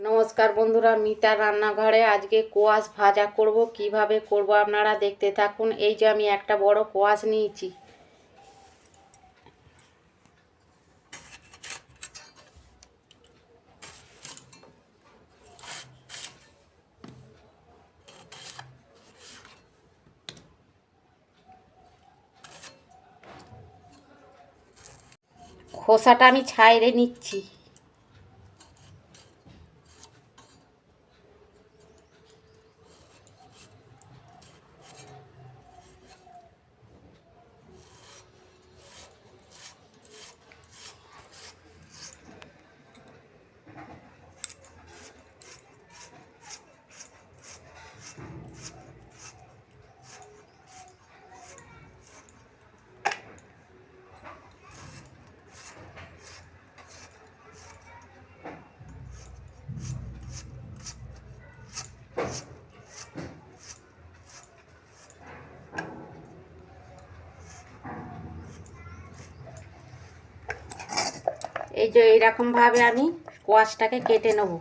নমস্কার বন্ধুরা, মিতা রান্নাঘরে আজকে কোয়াশ ভাজা করব। কিভাবে করব আপনারা দেখতে থাকুন। এই যে আমি একটা বড় কোয়াশ নিয়েছি। খোসাটা আমি ছাইড়ে নিচ্ছি। এই যে এইরকমভাবে আমি কোয়াশটাকে কেটে নেব।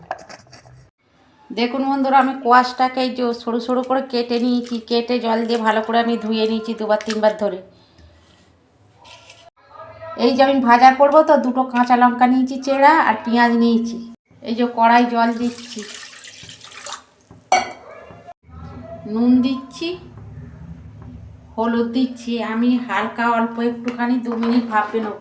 দেখুন বন্ধুরা, আমি কোয়াশটাকে এই যে সরু সরু করে কেটে নিয়েছি। কেটে জল দিয়ে ভালো করে আমি ধুয়ে নিয়েছি দুবার তিনবার ধরে। এই যে আমি ভাজা করব তো দুটো কাঁচা লঙ্কা নিয়েছি চেরা, আর পেঁয়াজ নিয়েছি। এই যে কড়াই জল দিচ্ছি, নুন দিচ্ছি, হলুদ দিচ্ছি। আমি হালকা অল্প একটুখানি 2 মিনিট ভাপে নেব।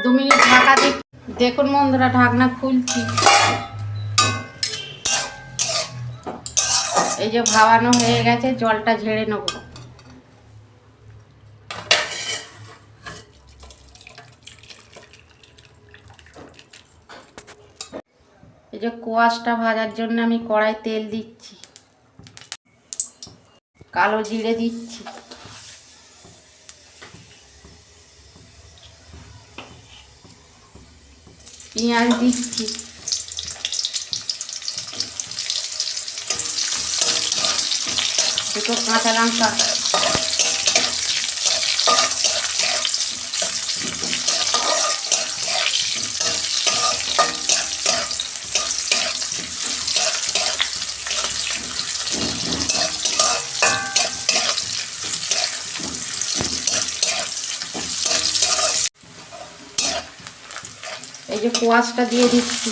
দু মিনিট ঢাকা দিই। দেখুন বন্ধুরা, ঢাকনা খুলছি। এই যে ভাবানো হয়ে গেছে, জলটা ঝেড়ে নেব। এই যে কোয়াশটা ভাজার জন্য আমি কড়াই তেল দিচ্ছি, কালো জিরে দিচ্ছি, পেঁয়াজ দিচ্ছি, দুটো কাঁচা লঙ্কা, এই যে কোয়াশটা দিয়ে দিচ্ছি।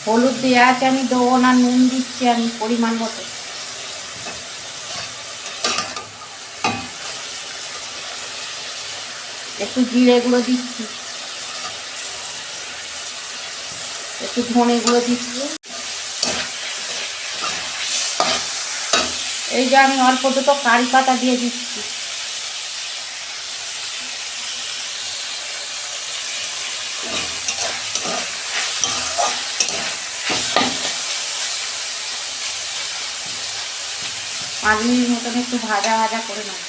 হলুদ দেওয়া আছে, আমি দেবো না। নুন দিচ্ছি আমি পরিমাণ মতো। একটু জিরে গুঁড়ো দিচ্ছি, একটু ধনে গুঁড়ো দিচ্ছি। এই যে আমি অল্প দুটো কারি পাতা দিয়ে দিচ্ছি। পাঁচ মিনিট মতন একটু ভাজা ভাজা করে নেব।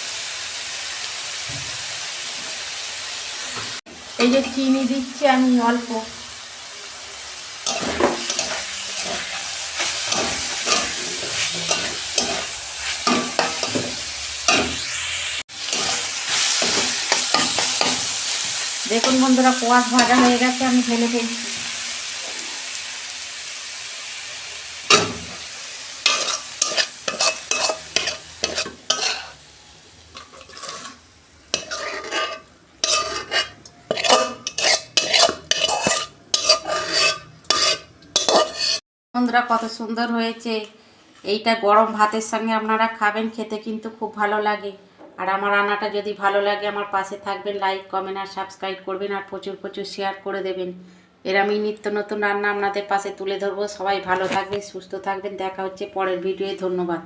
এই যে চিনি দিচ্ছি আমি অল্প। দেখুন বন্ধুরা, কোয়াশ ভাজা হয়ে গেছে, আমি ঢেলে ফেলছি। বন্ধুরা, কত সুন্দর হয়েছে। এইটা গরম ভাতের সঙ্গে আপনারা খাবেন, খেতে কিন্তু খুব ভালো লাগে। আর আমার রান্নাটা যদি ভালো লাগে আমার পাশে থাকবেন, লাইক কমেন্ট আর সাবস্ক্রাইব করবেন, আর প্রচুর প্রচুর শেয়ার করে দেবেন। আমি নিত্য নতুন রান্না আপনাদের পাশে তুলে ধরবো। সবাই ভালো থাকবেন, সুস্থ থাকবেন। দেখা হচ্ছে পরের ভিডিওয়ে। ধন্যবাদ।